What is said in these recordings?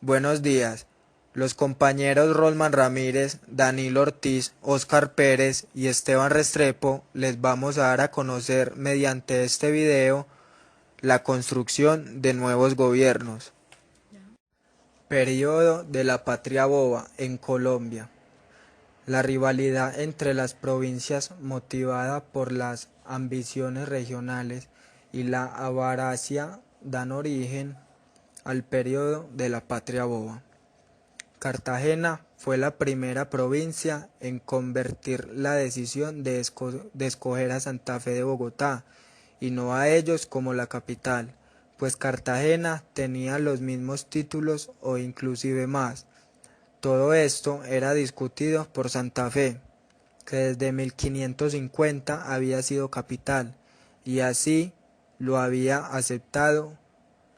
Buenos días. Los compañeros Rolman Ramírez, Danilo Ortiz, Óscar Pérez y Esteban Restrepo les vamos a dar a conocer mediante este video la construcción de nuevos gobiernos. Periodo de la patria boba en Colombia. La rivalidad entre las provincias motivada por las ambiciones regionales y la avaricia dan origen al periodo de la patria boba. Cartagena fue la primera provincia en convertir la decisión de escoger a Santa Fe de Bogotá y no a ellos como la capital, pues Cartagena tenía los mismos títulos o inclusive más. Todo esto era discutido por Santa Fe, que desde 1550 había sido capital, y así lo había aceptado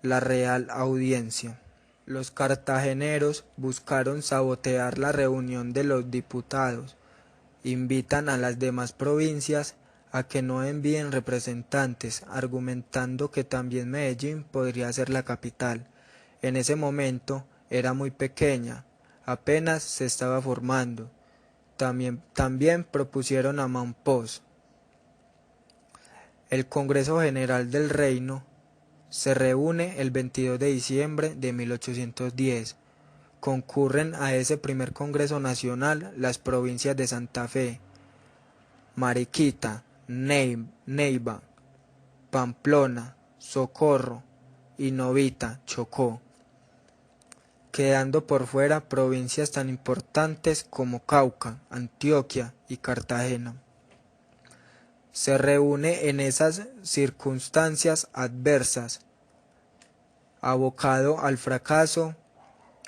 la Real Audiencia. Los cartageneros buscaron sabotear la reunión de los diputados, invitan a las demás provincias a que no envíen representantes, argumentando que también Medellín podría ser la capital. En ese momento era muy pequeña, apenas se estaba formando. También propusieron a Mampós. El Congreso General del Reino se reúne el 22 de diciembre de 1810. Concurren a ese primer Congreso Nacional las provincias de Santa Fe, Mariquita, Neiva, Pamplona, Socorro y Novita, Chocó, quedando por fuera provincias tan importantes como Cauca, Antioquia y Cartagena. Se reúne en esas circunstancias adversas, abocado al fracaso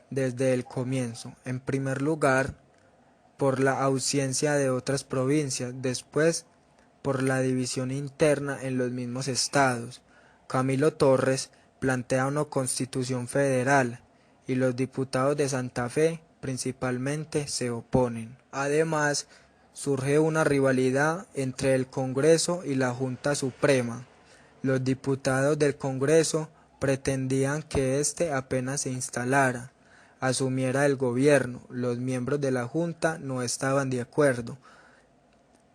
desde el comienzo, en primer lugar por la ausencia de otras provincias, después por la división interna en los mismos estados. Camilo Torres plantea una constitución federal y los diputados de Santa Fe principalmente se oponen. Además, surge una rivalidad entre el Congreso y la Junta Suprema. Los diputados del Congreso pretendían que éste apenas se instalara, asumiera el gobierno. Los miembros de la Junta no estaban de acuerdo,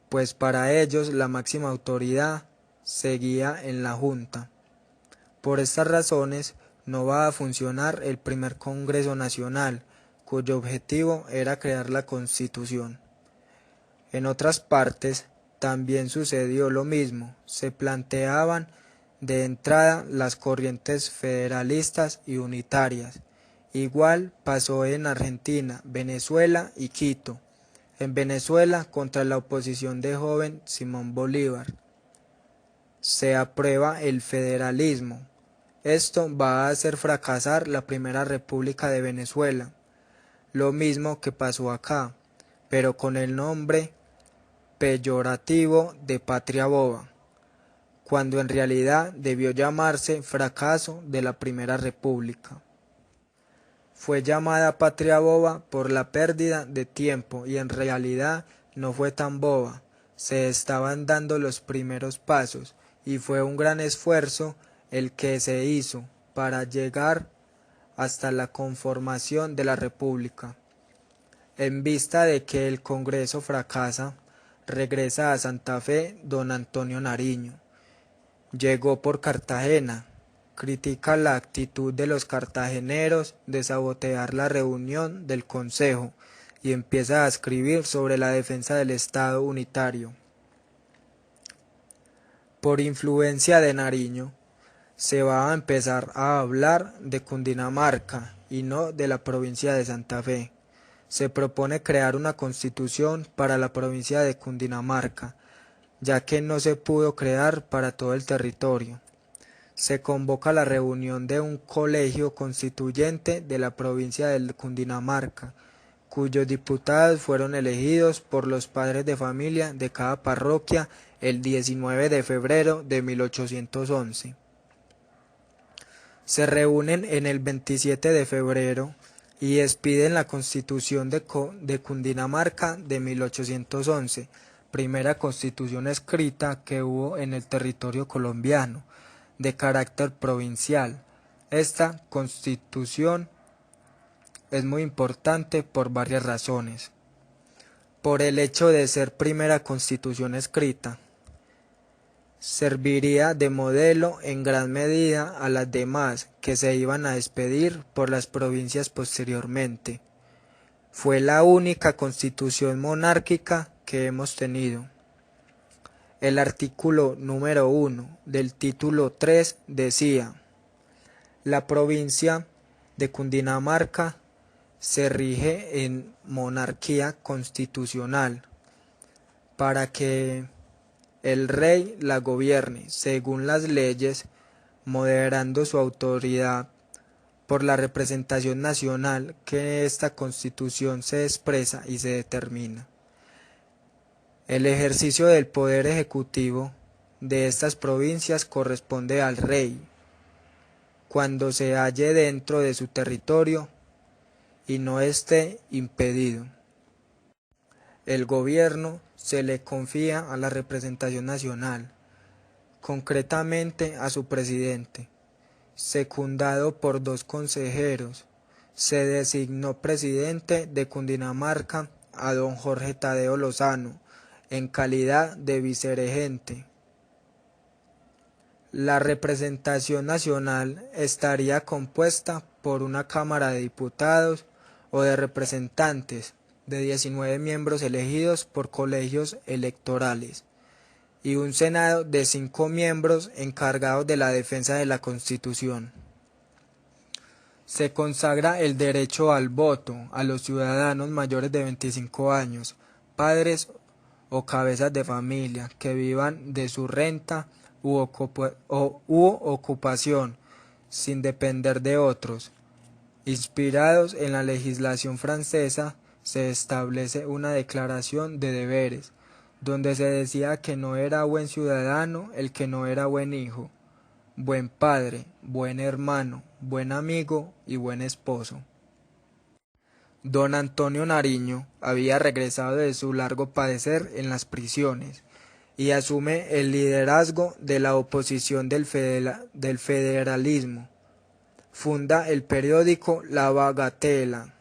pues para ellos la máxima autoridad seguía en la Junta. Por estas razones no va a funcionar el primer Congreso Nacional, cuyo objetivo era crear la Constitución. En otras partes también sucedió lo mismo, se planteaban de entrada las corrientes federalistas y unitarias. Igual pasó en Argentina, Venezuela y Quito. En Venezuela, contra la oposición de joven Simón Bolívar, se aprueba el federalismo. Esto va a hacer fracasar la primera república de Venezuela, lo mismo que pasó acá, pero con el nombre peyorativo de patria boba, cuando en realidad debió llamarse fracaso de la primera república. Fue llamada patria boba por la pérdida de tiempo y en realidad no fue tan boba, se estaban dando los primeros pasos y fue un gran esfuerzo el que se hizo para llegar hasta la conformación de la república. En vista de que el Congreso fracasa, regresa a Santa Fe don Antonio Nariño. Llegó por Cartagena. Critica la actitud de los cartageneros de sabotear la reunión del Consejo y empieza a escribir sobre la defensa del Estado unitario. Por influencia de Nariño, se va a empezar a hablar de Cundinamarca y no de la provincia de Santa Fe. Se propone crear una constitución para la provincia de Cundinamarca, ya que no se pudo crear para todo el territorio. Se convoca la reunión de un colegio constituyente de la provincia de Cundinamarca, cuyos diputados fueron elegidos por los padres de familia de cada parroquia el 19 de febrero de 1811. Se reúnen en el 27 de febrero y expiden la Constitución de Cundinamarca de 1811, primera constitución escrita que hubo en el territorio colombiano, de carácter provincial. Esta constitución es muy importante por varias razones. Por el hecho de ser primera constitución escrita, serviría de modelo en gran medida a las demás que se iban a expedir por las provincias posteriormente. Fue la única constitución monárquica que hemos tenido. El artículo número 1 del título 3 decía: la provincia de Cundinamarca se rige en monarquía constitucional para que el rey la gobierne según las leyes, moderando su autoridad por la representación nacional que esta constitución se expresa y se determina. El ejercicio del poder ejecutivo de estas provincias corresponde al rey, cuando se halle dentro de su territorio y no esté impedido. El gobierno se le confía a la representación nacional, concretamente a su presidente, secundado por 2 consejeros. Se designó presidente de Cundinamarca a don Jorge Tadeo Lozano, en calidad de vicerregente. La representación nacional estaría compuesta por una Cámara de Diputados o de Representantes de 19 miembros elegidos por colegios electorales y un Senado de 5 miembros encargados de la defensa de la Constitución. Se consagra el derecho al voto a los ciudadanos mayores de 25 años, padres o cabezas de familia que vivan de su renta u ocupación sin depender de otros. Inspirados en la legislación francesa, se establece una declaración de deberes, donde se decía que no era buen ciudadano el que no era buen hijo, buen padre, buen hermano, buen amigo y buen esposo. Don Antonio Nariño había regresado de su largo padecer en las prisiones y asume el liderazgo de la oposición del federalismo. Funda el periódico La Bagatela,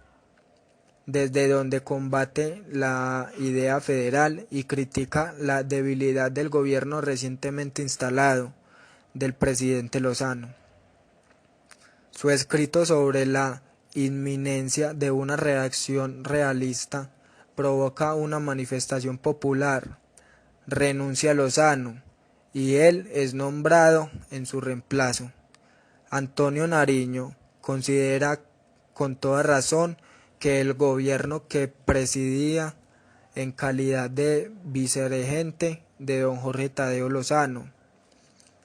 desde donde combate la idea federal y critica la debilidad del gobierno recientemente instalado del presidente Lozano. Su escrito sobre la inminencia de una reacción realista provoca una manifestación popular. Renuncia Lozano y él es nombrado en su reemplazo. Antonio Nariño considera con toda razón que el gobierno que presidía en calidad de vicerregente de don Jorge Tadeo Lozano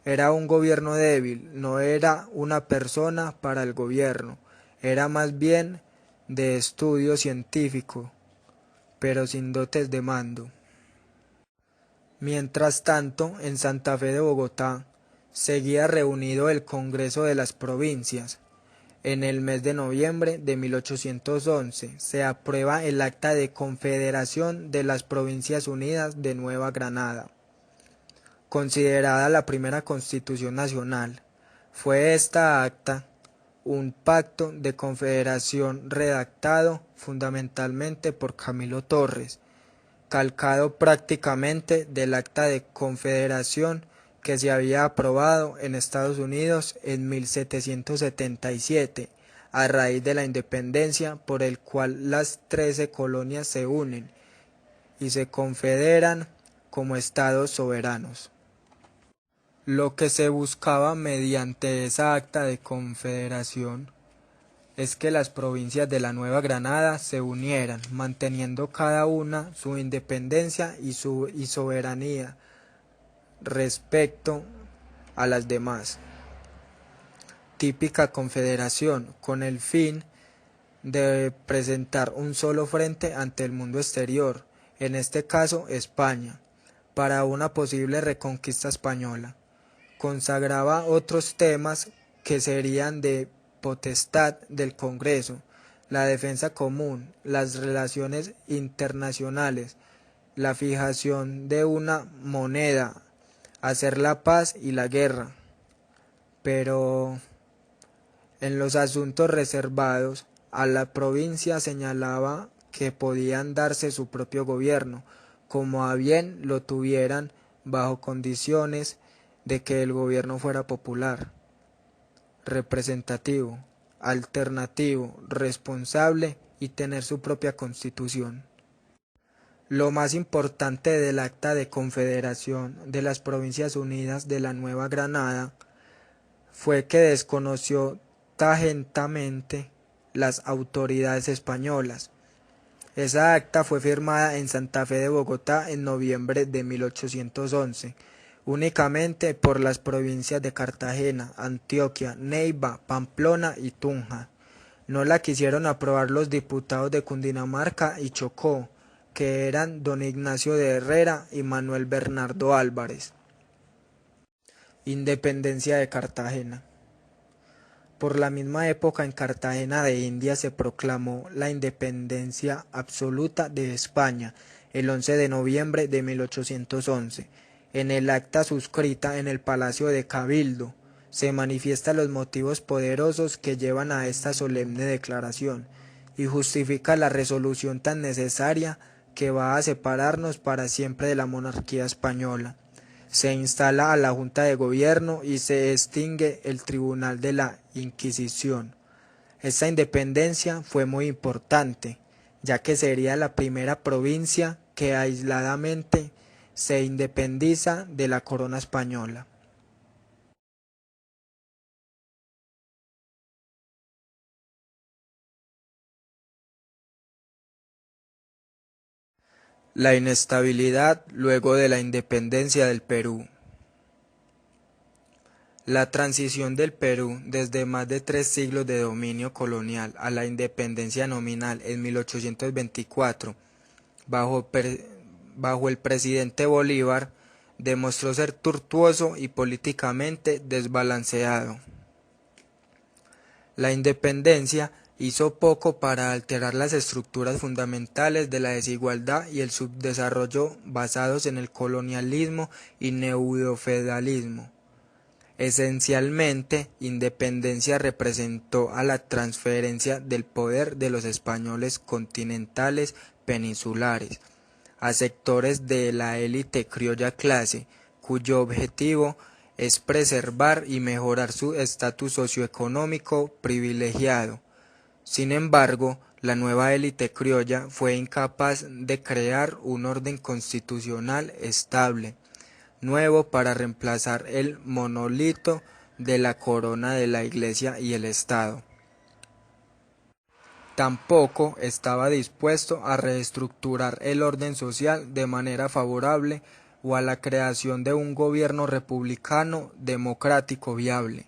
era un gobierno débil, no era una persona para el gobierno, era más bien de estudio científico, pero sin dotes de mando. Mientras tanto, en Santa Fe de Bogotá, seguía reunido el Congreso de las Provincias. En el mes de noviembre de 1811 se aprueba el Acta de Confederación de las Provincias Unidas de Nueva Granada, considerada la primera Constitución nacional. Fue esta acta un pacto de confederación redactado fundamentalmente por Camilo Torres, calcado prácticamente del Acta de Confederación que se había aprobado en Estados Unidos en 1777, a raíz de la independencia, por el cual las 13 colonias se unen y se confederan como estados soberanos. Lo que se buscaba mediante esa acta de confederación es que las provincias de la Nueva Granada se unieran, manteniendo cada una su independencia y soberanía respecto a las demás. Típica confederación, con el fin de presentar un solo frente ante el mundo exterior, en este caso España, para una posible reconquista española. Consagraba otros temas que serían de potestad del Congreso: la defensa común, las relaciones internacionales, la fijación de una moneda, hacer la paz y la guerra. Pero en los asuntos reservados a la provincia señalaba que podían darse su propio gobierno, como a bien lo tuvieran bajo condiciones de que el gobierno fuera popular, representativo, alternativo, responsable y tener su propia constitución. Lo más importante del Acta de Confederación de las Provincias Unidas de la Nueva Granada fue que desconoció tajantemente las autoridades españolas. Esa acta fue firmada en Santa Fe de Bogotá en noviembre de 1811, únicamente por las provincias de Cartagena, Antioquia, Neiva, Pamplona y Tunja. No la quisieron aprobar los diputados de Cundinamarca y Chocó, que eran don Ignacio de Herrera y Manuel Bernardo Álvarez. Independencia de Cartagena. Por la misma época en Cartagena de India se proclamó la independencia absoluta de España el 11 de noviembre de 1811. En el acta suscrita en el Palacio de Cabildo se manifiestan los motivos poderosos que llevan a esta solemne declaración y justifica la resolución tan necesaria que va a separarnos para siempre de la monarquía española. Se instala a la Junta de Gobierno y se extingue el Tribunal de la Inquisición. Esta independencia fue muy importante, ya que sería la primera provincia que aisladamente se independiza de la corona española. La inestabilidad luego de la independencia del Perú. La transición del Perú desde más de 3 siglos de dominio colonial a la independencia nominal en 1824, bajo el presidente Bolívar, demostró ser tortuoso y políticamente desbalanceado. La independencia hizo poco para alterar las estructuras fundamentales de la desigualdad y el subdesarrollo basados en el colonialismo y neofeudalismo. Esencialmente, independencia representó a la transferencia del poder de los españoles continentales peninsulares a sectores de la élite criolla clase, cuyo objetivo es preservar y mejorar su estatus socioeconómico privilegiado. Sin embargo, la nueva élite criolla fue incapaz de crear un orden constitucional estable nuevo para reemplazar el monolito de la corona de la Iglesia y el Estado. Tampoco estaba dispuesto a reestructurar el orden social de manera favorable o a la creación de un gobierno republicano democrático viable.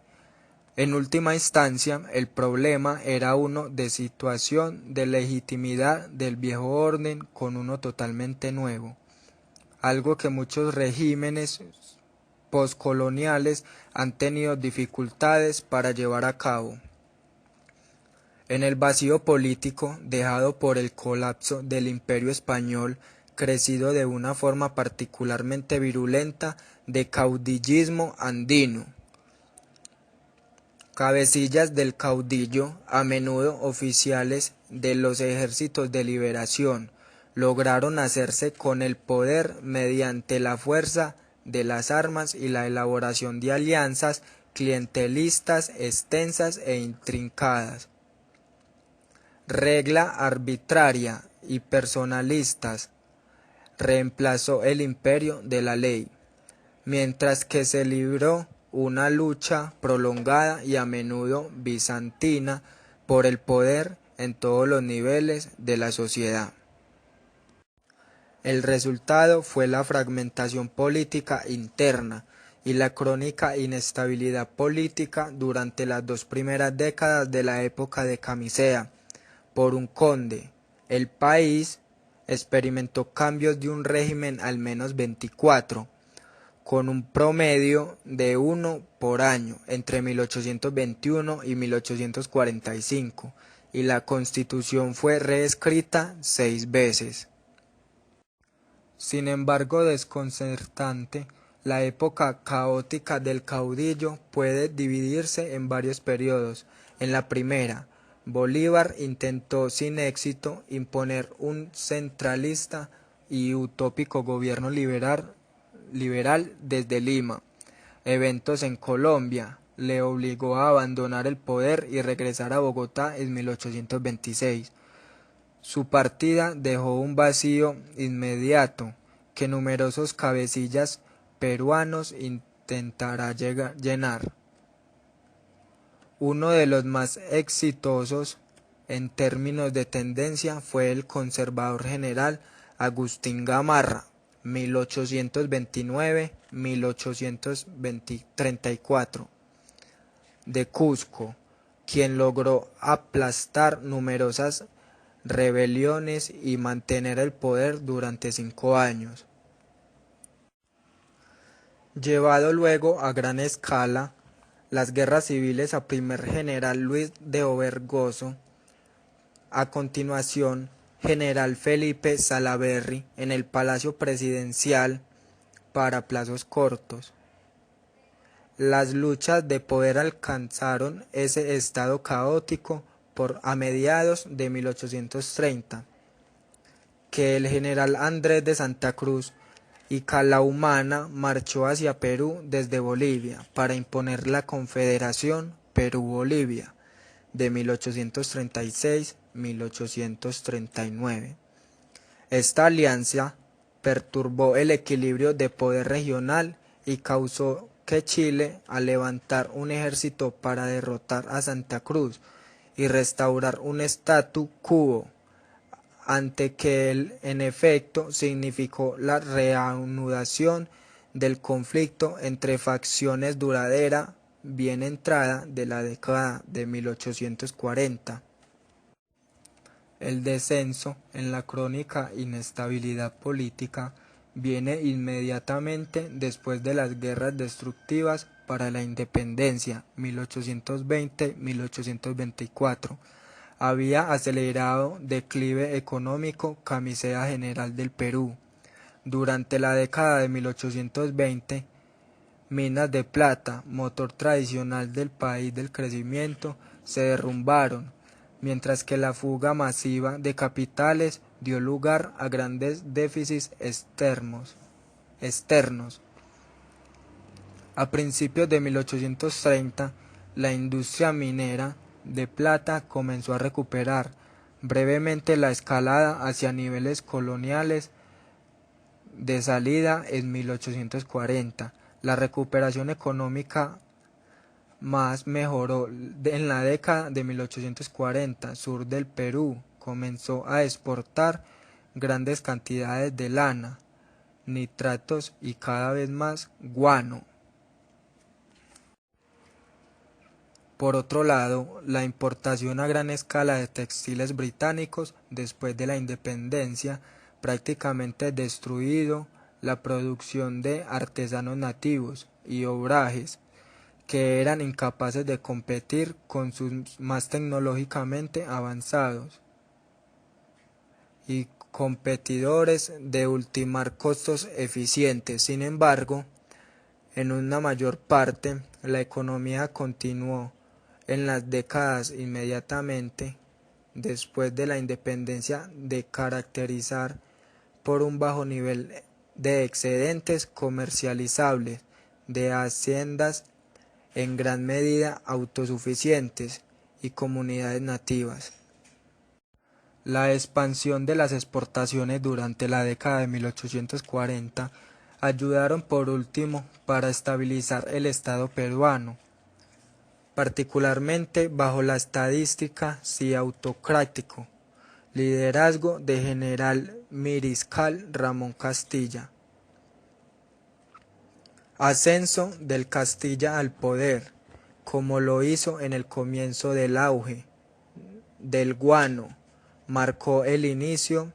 En última instancia, el problema era uno de situación de legitimidad del viejo orden con uno totalmente nuevo, algo que muchos regímenes poscoloniales han tenido dificultades para llevar a cabo. En el vacío político dejado por el colapso del Imperio español, crecido de una forma particularmente virulenta de caudillismo andino, cabecillas del caudillo, a menudo oficiales de los ejércitos de liberación, lograron hacerse con el poder mediante la fuerza de las armas y la elaboración de alianzas clientelistas extensas e intrincadas. Regla arbitraria y personalistas reemplazó el imperio de la ley, mientras que se libró una lucha prolongada y a menudo bizantina por el poder en todos los niveles de la sociedad. El resultado fue la fragmentación política interna y la crónica inestabilidad política durante las 2 primeras décadas de la época de Camisea. Por un conde, el país experimentó cambios de un régimen al menos 24, con un promedio de 1 por año entre 1821 y 1845, y la Constitución fue reescrita 6 veces. Sin embargo, desconcertante, la época caótica del caudillo puede dividirse en varios periodos. En la primera, Bolívar intentó sin éxito imponer un centralista y utópico gobierno liberal desde Lima. Eventos en Colombia le obligó a abandonar el poder y regresar a Bogotá en 1826. Su partida dejó un vacío inmediato que numerosos cabecillas peruanos intentará llenar. Uno de los más exitosos en términos de tendencia fue el conservador general Agustín Gamarra, 1829-1834, de Cusco, quien logró aplastar numerosas rebeliones y mantener el poder durante 5 años. Llevado luego a gran escala las guerras civiles a primer general Luis de Overgozo, a continuación general Felipe Salaverry en el Palacio Presidencial para plazos cortos. Las luchas de poder alcanzaron ese estado caótico a mediados de 1830, que el general Andrés de Santa Cruz y Calahumana marchó hacia Perú desde Bolivia para imponer la Confederación Perú-Bolivia de 1836-1839. Esta alianza perturbó el equilibrio de poder regional y causó que Chile, al levantar un ejército para derrotar a Santa Cruz y restaurar un statu quo, ante que en efecto significó la reanudación del conflicto entre facciones duradera bien entrada de la década de 1840. El descenso en la crónica inestabilidad política viene inmediatamente después de las guerras destructivas para la independencia 1820-1824. Había acelerado declive económico camisea general del Perú. Durante la década de 1820, minas de plata, motor tradicional del país del crecimiento, se derrumbaron, mientras que la fuga masiva de capitales dio lugar a grandes déficits externos. A principios de 1830, la industria minera de plata comenzó a recuperar brevemente la escalada hacia niveles coloniales de salida en 1840. La recuperación económica más mejoró en la década de 1840. Sur del Perú comenzó a exportar grandes cantidades de lana, nitratos y cada vez más guano. Por otro lado, la importación a gran escala de textiles británicos después de la independencia prácticamente destruido la producción de artesanos nativos y obrajes que eran incapaces de competir con sus más tecnológicamente avanzados y competidores de ultimar costos eficientes. Sin embargo, en una mayor parte, la economía continuó en las décadas inmediatamente después de la independencia de caracterizar por un bajo nivel de excedentes comercializables de haciendas en gran medida autosuficientes y comunidades nativas. La expansión de las exportaciones durante la década de 1840 ayudaron por último para estabilizar el Estado peruano, particularmente bajo la estadística y autocrático liderazgo de general Mariscal Ramón Castilla. Ascenso del Castilla al poder, como lo hizo en el comienzo del auge del guano, marcó el inicio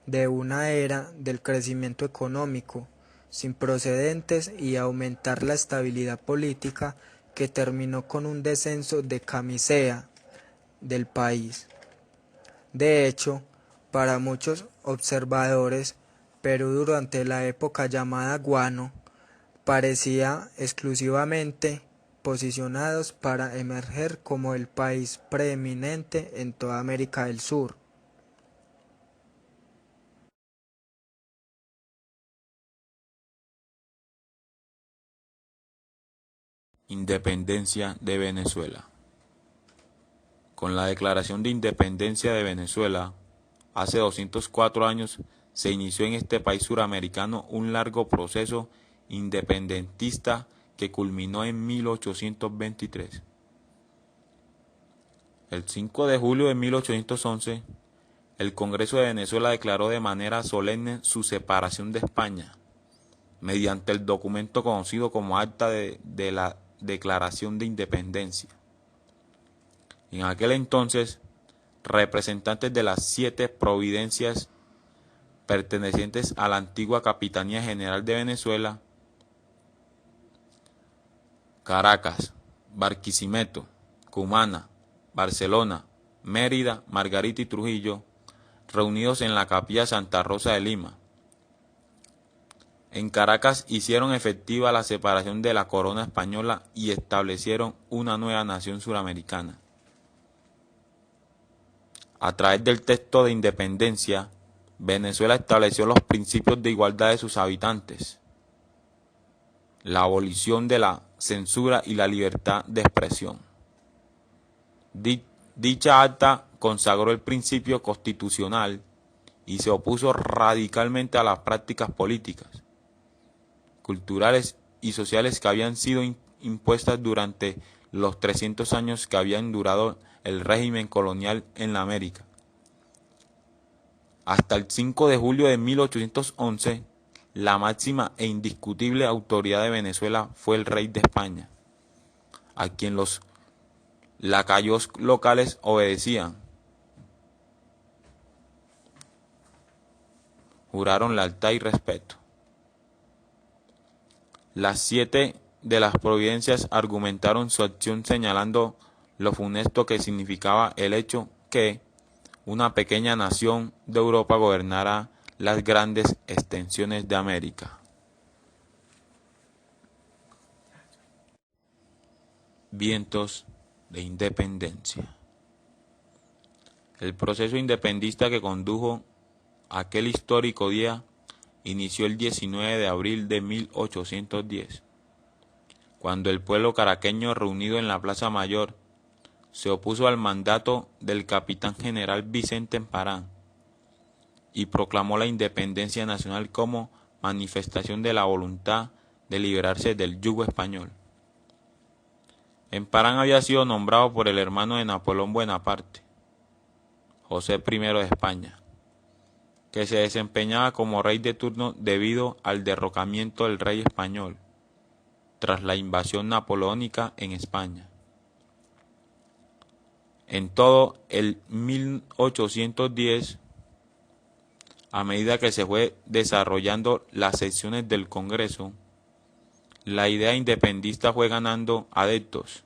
de una era del crecimiento económico sin precedentes y aumentar la estabilidad política que terminó con un descenso de camisea del país. De hecho, para muchos observadores, Perú durante la época llamada guano parecía exclusivamente posicionados para emerger como el país preeminente en toda América del Sur. Independencia de Venezuela. Con la declaración de independencia de Venezuela, hace 204 años, se inició en este país suramericano un largo proceso independentista que culminó en 1823. El 5 de julio de 1811, el Congreso de Venezuela declaró de manera solemne su separación de España, mediante el documento conocido como Acta de la Declaración de Independencia. En aquel entonces, representantes de las 7 provincias pertenecientes a la antigua Capitanía General de Venezuela, Caracas, Barquisimeto, Cumaná, Barcelona, Mérida, Margarita y Trujillo, reunidos en la Capilla Santa Rosa de Lima. En Caracas hicieron efectiva la separación de la corona española y establecieron una nueva nación suramericana. A través del texto de independencia, Venezuela estableció los principios de igualdad de sus habitantes, la abolición de la censura y la libertad de expresión. Dicha acta consagró el principio constitucional y se opuso radicalmente a las prácticas políticas, culturales y sociales que habían sido impuestas durante los 300 años que habían durado el régimen colonial en la América. Hasta el 5 de julio de 1811, la máxima e indiscutible autoridad de Venezuela fue el rey de España, a quien los lacayos locales obedecían. Juraron lealtad y respeto. Las 7 de las provincias argumentaron su acción señalando lo funesto que significaba el hecho que una pequeña nación de Europa gobernara las grandes extensiones de América. Vientos de independencia. El proceso independentista que condujo aquel histórico día inició el 19 de abril de 1810, cuando el pueblo caraqueño reunido en la Plaza Mayor se opuso al mandato del capitán general Vicente Emparán y proclamó la independencia nacional como manifestación de la voluntad de liberarse del yugo español. Emparán había sido nombrado por el hermano de Napoleón Bonaparte, José I de España, que se desempeñaba como rey de turno debido al derrocamiento del rey español tras la invasión napoleónica en España. En todo el 1810, a medida que se fue desarrollando las sesiones del Congreso, la idea independentista fue ganando adeptos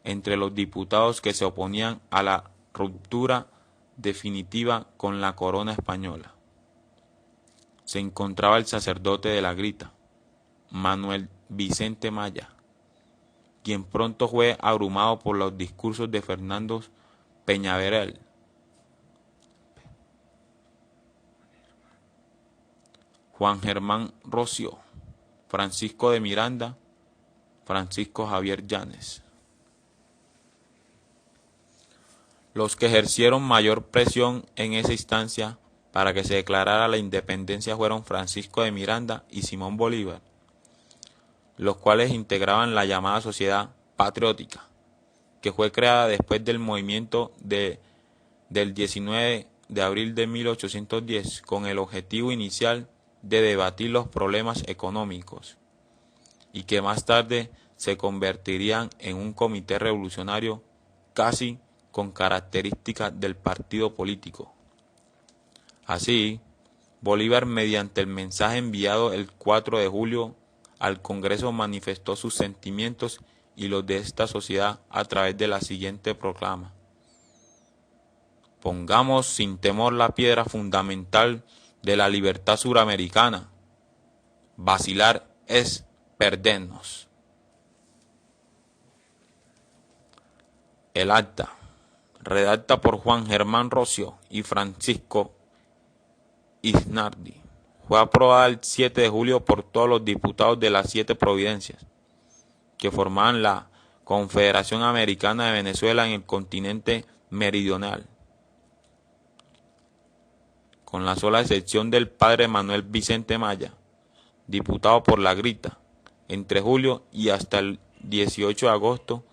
entre los diputados que se oponían a la ruptura definitiva con la corona española. Se encontraba el sacerdote de la Grita, Manuel Vicente Maya, quien pronto fue abrumado por los discursos de Fernando Peñaverel, Juan Germán Rocio, Francisco de Miranda, Francisco Javier Llanes. Los que ejercieron mayor presión en esa instancia para que se declarara la independencia fueron Francisco de Miranda y Simón Bolívar, los cuales integraban la llamada Sociedad Patriótica, que fue creada después del movimiento del 19 de abril de 1810 con el objetivo inicial de debatir los problemas económicos y que más tarde se convertirían en un comité revolucionario casi con características del partido político. Así, Bolívar, mediante el mensaje enviado el 4 de julio al Congreso, manifestó sus sentimientos y los de esta sociedad a través de la siguiente proclama: pongamos sin temor la piedra fundamental de la libertad suramericana. Vacilar es perdernos. El acta, redacta por Juan Germán Rocio y Francisco Isnardi, fue aprobada el 7 de julio por todos los diputados de las 7 provincias que formaban la Confederación Americana de Venezuela en el continente meridional, con la sola excepción del padre Manuel Vicente Maya, diputado por La Grita. Entre julio y hasta el 18 de agosto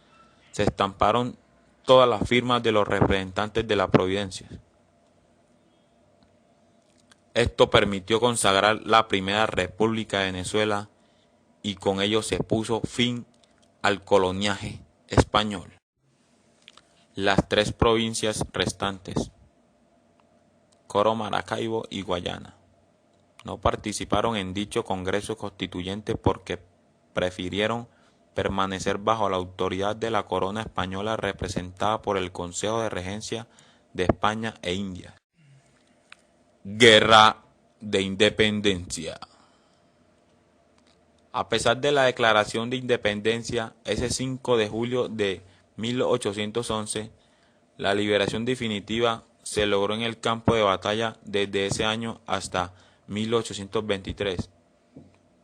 se estamparon todas las firmas de los representantes de la providencia. Esto permitió consagrar la primera República de Venezuela y con ello se puso fin al coloniaje español. Las 3 provincias restantes, Coro, Maracaibo y Guayana, no participaron en dicho Congreso Constituyente porque prefirieron permanecer bajo la autoridad de la corona española representada por el Consejo de Regencia de España e India. Guerra de Independencia. A pesar de la declaración de independencia, ese 5 de julio de 1811, la liberación definitiva se logró en el campo de batalla desde ese año hasta 1823,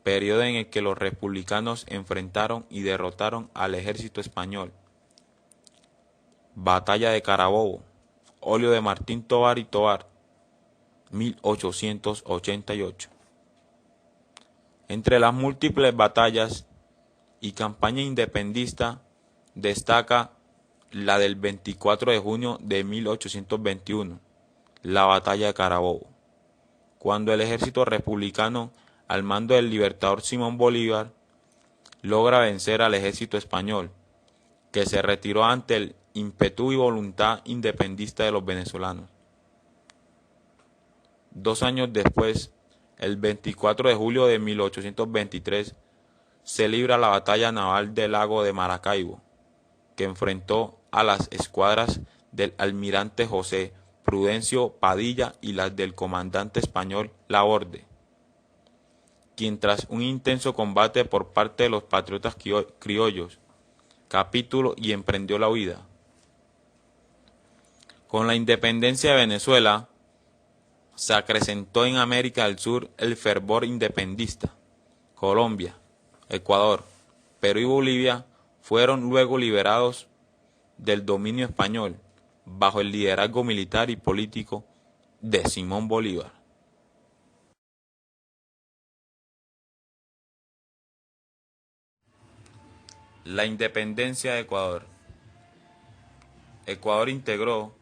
periodo en el que los republicanos enfrentaron y derrotaron al ejército español. Batalla de Carabobo, óleo de Martín Tovar y Tovar, 1888. Entre las múltiples batallas y campaña independentista destaca la del 24 de junio de 1821, la batalla de Carabobo, cuando el ejército republicano al mando del libertador Simón Bolívar logra vencer al ejército español, que se retiró ante el ímpetu y voluntad independentista de los venezolanos. 2 años después, el 24 de julio de 1823, se libra la batalla naval del lago de Maracaibo, que enfrentó a las escuadras del almirante José Prudencio Padilla y las del comandante español Laborde, quien tras un intenso combate por parte de los patriotas criollos, capituló y emprendió la huida. Con la independencia de Venezuela, se acrecentó en América del Sur el fervor independentista. Colombia, Ecuador, Perú y Bolivia fueron luego liberados del dominio español bajo el liderazgo militar y político de Simón Bolívar. La independencia de Ecuador. Ecuador integró,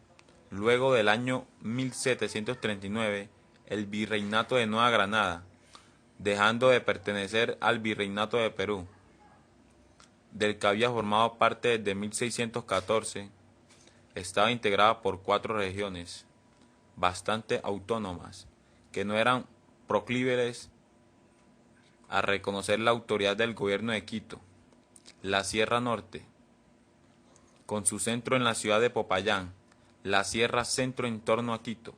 luego del año 1739, el Virreinato de Nueva Granada, dejando de pertenecer al Virreinato de Perú, del que había formado parte desde 1614. Estaba integrada por 4 regiones, bastante autónomas, que no eran proclives a reconocer la autoridad del gobierno de Quito: la Sierra Norte, con su centro en la ciudad de Popayán; la Sierra Centro en torno a Quito;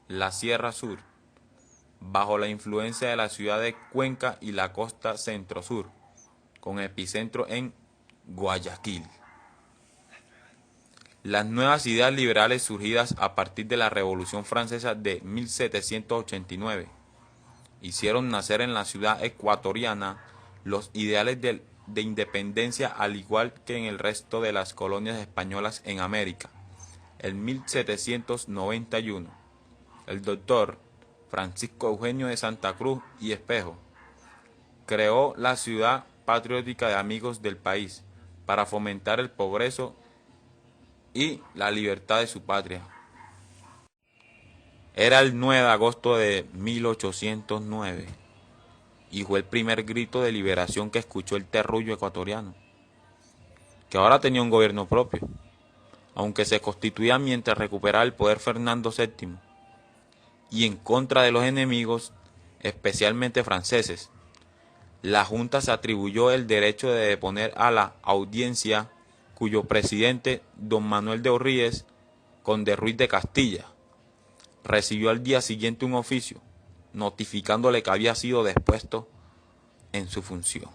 la Sierra Sur, bajo la influencia de la ciudad de Cuenca; y la costa centro-sur, con epicentro en Guayaquil. Las nuevas ideas liberales surgidas a partir de la Revolución Francesa de 1789 hicieron nacer en la ciudad ecuatoriana los ideales de independencia, al igual que en el resto de las colonias españolas en América. En 1791, el doctor Francisco Eugenio de Santa Cruz y Espejo creó la Ciudad Patriótica de Amigos del País para fomentar el progreso y la libertad de su patria. Era el 9 de agosto de 1809 y fue el primer grito de liberación que escuchó el terruño ecuatoriano, que ahora tenía un gobierno propio, aunque se constituía mientras recuperaba el poder Fernando VII, y en contra de los enemigos, especialmente franceses. La Junta se atribuyó el derecho de deponer a la audiencia, cuyo presidente, don Manuel de Orríez, conde Ruiz de Castilla, recibió al día siguiente un oficio notificándole que había sido depuesto en su función.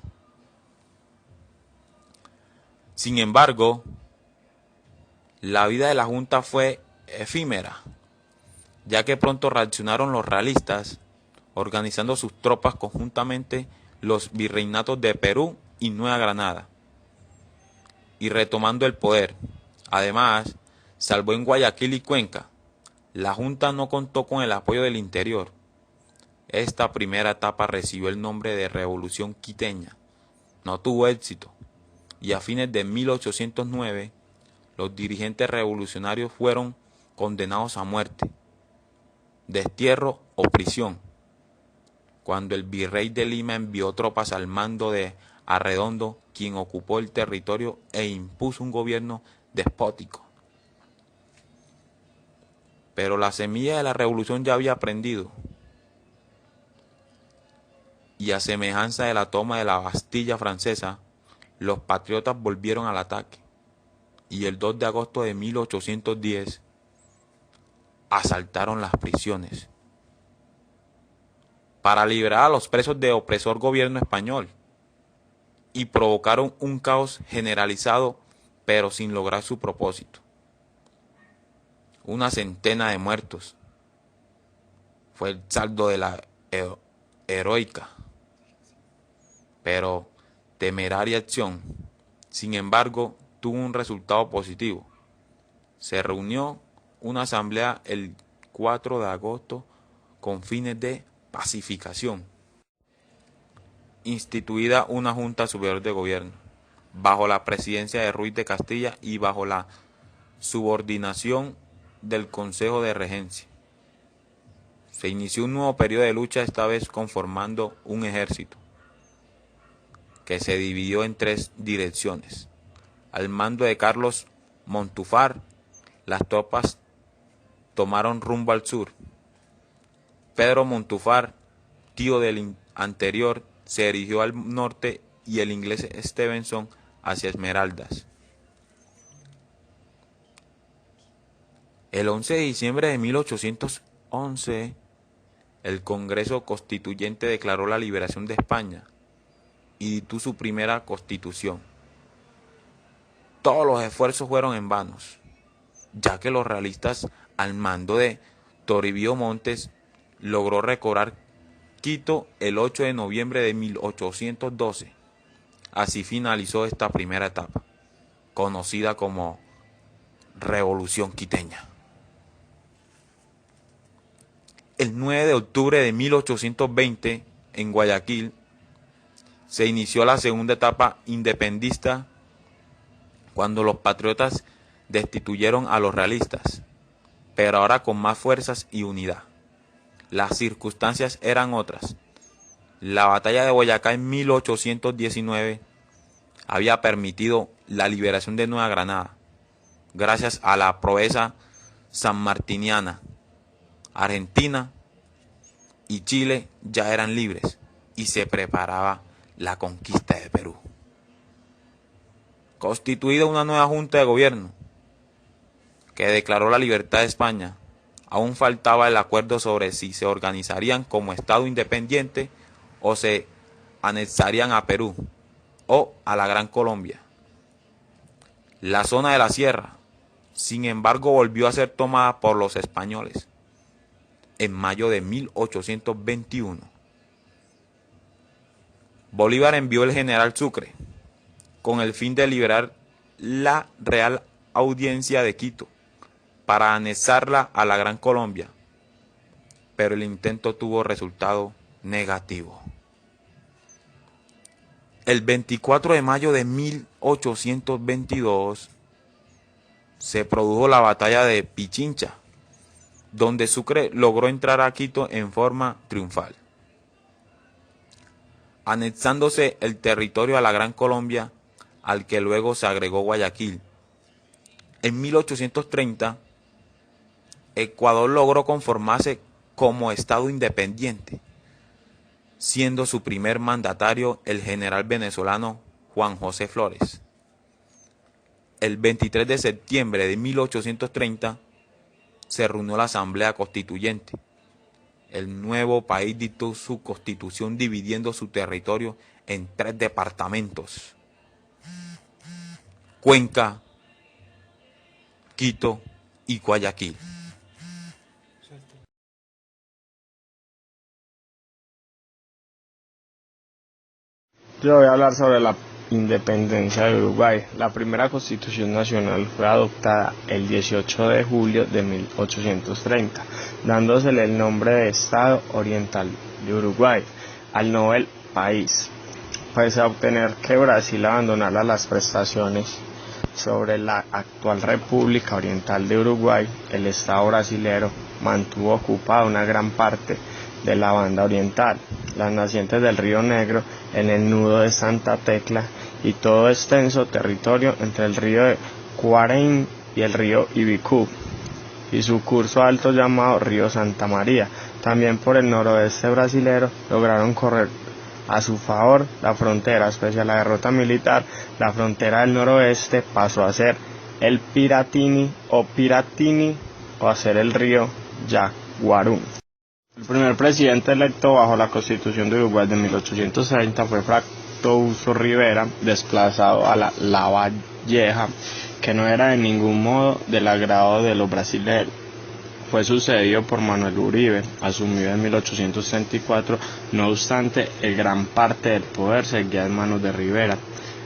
Sin embargo, La vida de la Junta fue efímera, ya que pronto reaccionaron los realistas, organizando sus tropas conjuntamente los virreinatos de Perú y Nueva Granada, y retomando el poder. Además, salvo en Guayaquil y Cuenca, la Junta no contó con el apoyo del interior. Esta primera etapa recibió el nombre de Revolución Quiteña. No tuvo éxito, y a fines de 1809, los dirigentes revolucionarios fueron condenados a muerte, destierro o prisión, cuando el virrey de Lima envió tropas al mando de Arredondo, quien ocupó el territorio e impuso un gobierno despótico. Pero la semilla de la revolución ya había prendido, y a semejanza de la toma de la Bastilla francesa, los patriotas volvieron al ataque, y el 2 de agosto de 1810 asaltaron las prisiones para liberar a los presos del opresor gobierno español, y provocaron un caos generalizado, pero sin lograr su propósito. Una centena de muertos fue el saldo de la heroica, pero temeraria acción. Sin embargo, tuvo un resultado positivo. Se reunió una asamblea el 4 de agosto con fines de pacificación. Instituida una Junta Superior de Gobierno, bajo la presidencia de Ruiz de Castilla y bajo la subordinación del Consejo de Regencia. Se inició un nuevo periodo de lucha, esta vez conformando un ejército, que se dividió en tres direcciones. Al mando de Carlos Montúfar, las tropas tomaron rumbo al sur. Pedro Montúfar, tío del anterior, se dirigió al norte y el inglés Stevenson hacia Esmeraldas. El 11 de diciembre de 1811, el Congreso Constituyente declaró la liberación de España y dictó su primera constitución. Todos los esfuerzos fueron en vanos, ya que los realistas, al mando de Toribio Montes, logró recobrar Quito el 8 de noviembre de 1812. Así finalizó esta primera etapa, conocida como Revolución Quiteña. El 9 de octubre de 1820, en Guayaquil, se inició la segunda etapa independentista, cuando los patriotas destituyeron a los realistas, pero ahora con más fuerzas y unidad. Las circunstancias eran otras. La batalla de Boyacá en 1819 había permitido la liberación de Nueva Granada, gracias a la proeza sanmartiniana. Argentina y Chile ya eran libres y se preparaba la conquista de Perú. Constituida una nueva Junta de Gobierno que declaró la libertad de España, aún faltaba el acuerdo sobre si se organizarían como Estado independiente o se anexarían a Perú o a la Gran Colombia. La zona de la sierra, sin embargo, volvió a ser tomada por los españoles en mayo de 1821. Bolívar envió el general Sucre con el fin de liberar la Real Audiencia de Quito para anexarla a la Gran Colombia, pero el intento tuvo resultado negativo. El 24 de mayo de 1822 se produjo la batalla de Pichincha, donde Sucre logró entrar a Quito en forma triunfal, anexándose el territorio a la Gran Colombia, al que luego se agregó Guayaquil. En 1830, Ecuador logró conformarse como Estado independiente, siendo su primer mandatario el general venezolano Juan José Flores. El 23 de septiembre de 1830 se reunió la Asamblea Constituyente. El nuevo país dictó su constitución dividiendo su territorio en 3 departamentos: Cuenca, Quito y Guayaquil. Yo voy a hablar sobre la independencia de Uruguay. La primera constitución nacional fue adoptada el 18 de julio de 1830, dándosele el nombre de Estado Oriental de Uruguay al nuevo país, pues a obtener que Brasil abandonara las prestaciones sobre la actual República Oriental de Uruguay. El Estado brasilero mantuvo ocupada una gran parte de la banda oriental, las nacientes del Río Negro en el nudo de Santa Tecla y todo extenso territorio entre el río de Cuarén y el río Ibicú y su curso alto llamado río Santa María. También por el noroeste brasilero lograron correr a su favor la frontera. Pese a la derrota militar, la frontera del noroeste pasó a ser el Piratini o a ser el río Yaguarú. El primer presidente electo bajo la Constitución de Uruguay de 1830 fue Fructuoso Rivera, desplazado a la Lavalleja, que no era de ningún modo del agrado de los brasileños. Fue sucedido por Manuel Uribe, asumido en 1834, no obstante, gran parte del poder seguía en manos de Rivera,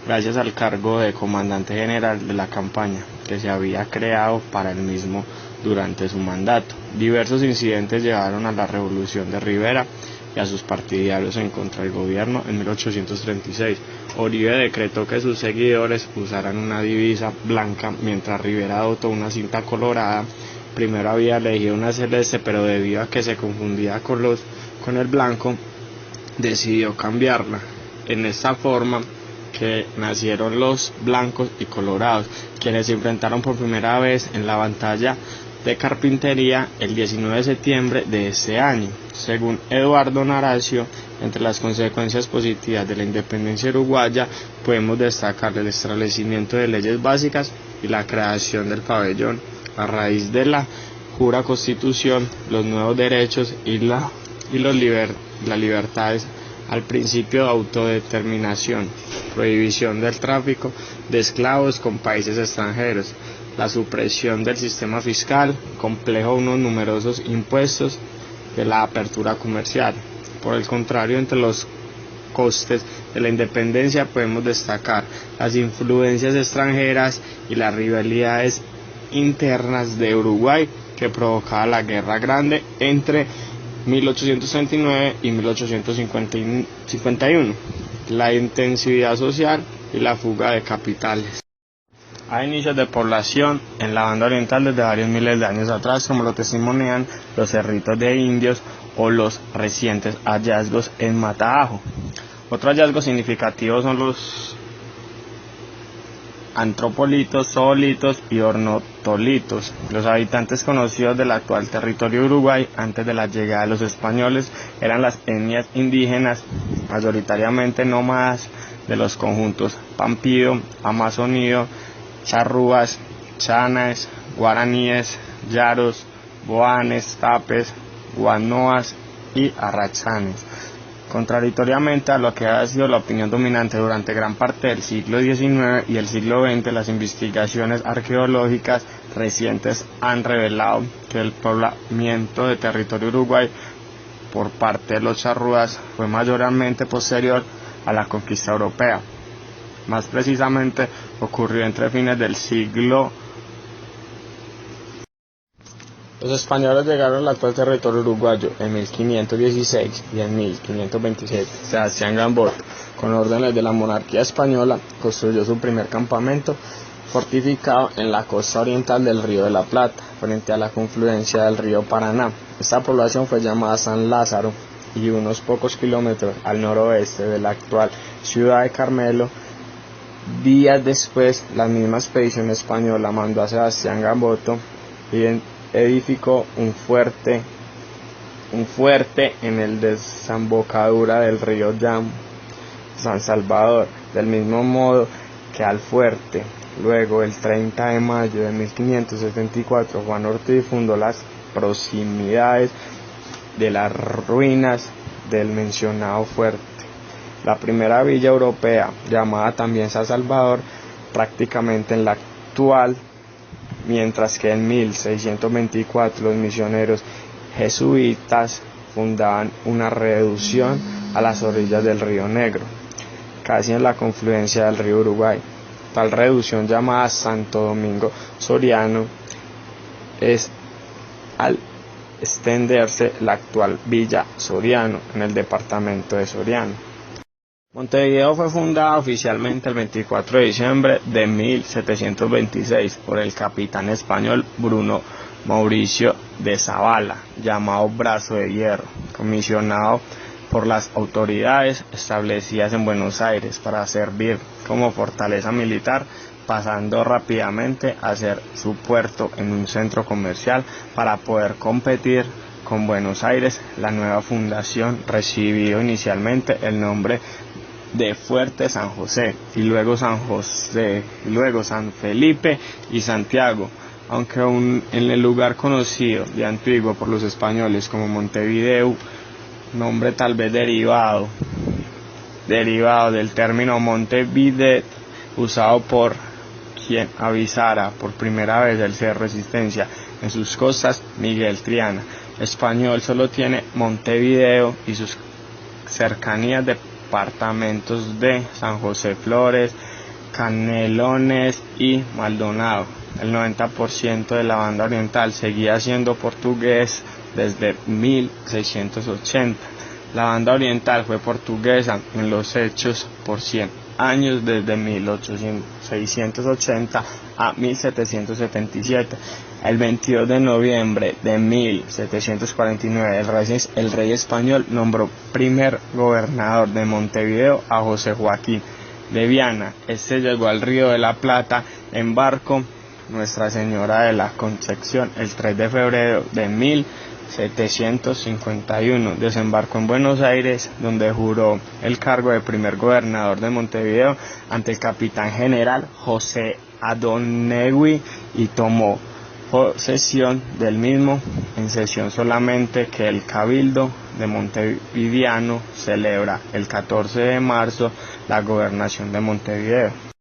gracias al cargo de comandante general de la campaña, que se había creado para el mismo durante su mandato. Diversos incidentes llevaron a la revolución de Rivera y a sus partidarios en contra del gobierno en 1836. Uribe decretó que sus seguidores usaran una divisa blanca, mientras Rivera adoptó una cinta colorada. Primero había elegido una celeste, pero debido a que se confundía con el blanco, decidió cambiarla. En esta forma que nacieron los blancos y colorados, quienes se enfrentaron por primera vez en la batalla de Carpintería el 19 de septiembre de ese año. Según Eduardo Naracio, entre las consecuencias positivas de la independencia uruguaya podemos destacar el establecimiento de leyes básicas y la creación del pabellón. A raíz de la jura constitución, los nuevos derechos y las libertades, al principio de autodeterminación, prohibición del tráfico de esclavos con países extranjeros, la supresión del sistema fiscal, complejo unos numerosos impuestos de la apertura comercial. Por el contrario, entre los costes de la independencia podemos destacar las influencias extranjeras y las rivalidades internas de Uruguay que provocaba la Guerra Grande entre 1839 y 1851, la intensidad social y la fuga de capitales. Hay inicios de población en la banda oriental desde varios miles de años atrás, como lo testimonian los cerritos de indios o los recientes hallazgos en Matajo. Otro hallazgo significativo son los antropolitos, zoolitos y ornitolitos. Los habitantes conocidos del actual territorio de Uruguay antes de la llegada de los españoles eran las etnias indígenas, mayoritariamente nómadas de los conjuntos Pampido, Amazonío, Charrúas, Chanas, Guaraníes, Yaros, Boanes, Tapes, Guanoas y Arrachanes. Contradictoriamente a lo que ha sido la opinión dominante durante gran parte del siglo XIX y el siglo XX, las investigaciones arqueológicas recientes han revelado que el poblamiento de territorio Uruguay por parte de los charrúas fue mayormente posterior a la conquista europea. Más precisamente, ocurrió entre fines del siglo. Los españoles llegaron al actual territorio uruguayo en 1516 y en 1527. Sebastián Gamboto, con órdenes de la monarquía española, construyó su primer campamento fortificado en la costa oriental del Río de la Plata, frente a la confluencia del río Paraná. Esta población fue llamada San Lázaro y unos pocos kilómetros al noroeste de la actual ciudad de Carmelo. Días después, la misma expedición española mandó a Sebastián Gamboto y edificó un fuerte en el desembocadura del río San Salvador, del mismo modo que al fuerte. Luego, el 30 de mayo de 1574, Juan Ortiz fundó las proximidades de las ruinas del mencionado fuerte. La primera villa europea, llamada también San Salvador, prácticamente en la actual mientras que en 1624 los misioneros jesuitas fundaban una reducción a las orillas del río Negro, casi en la confluencia del río Uruguay. Tal reducción, llamada Santo Domingo Soriano, es al extenderse la actual Villa Soriano en el departamento de Soriano. Montevideo fue fundada oficialmente el 24 de diciembre de 1726 por el capitán español Bruno Mauricio de Zavala, llamado Brazo de Hierro, comisionado por las autoridades establecidas en Buenos Aires para servir como fortaleza militar, pasando rápidamente a ser su puerto en un centro comercial para poder competir con Buenos Aires. La nueva fundación recibió inicialmente el nombre de Fuerte San José y luego San José, y luego San Felipe y Santiago, aunque aún en el lugar conocido de antiguo por los españoles como Montevideo, nombre tal vez derivado del término Montevideo, usado por quien avisara por primera vez el Cerro Resistencia en sus costas, Miguel Triana. Español solo tiene Montevideo y sus cercanías, departamentos de San José, Flores, Canelones y Maldonado. El 90% de la banda oriental seguía siendo portugués desde 1680. La banda oriental fue portuguesa en los hechos por 100 años, desde 1680 a 1777. El 22 de noviembre de 1749 el rey español nombró primer gobernador de Montevideo a José Joaquín de Viana. Este llegó al Río de la Plata en barco Nuestra Señora de la Concepción el 3 de febrero de 1751. Desembarcó en Buenos Aires, donde juró el cargo de primer gobernador de Montevideo ante el capitán general José Adonegui y tomó posesión del mismo en sesión solamente que el Cabildo de Montevideano celebra el 14 de marzo la gobernación de Montevideo.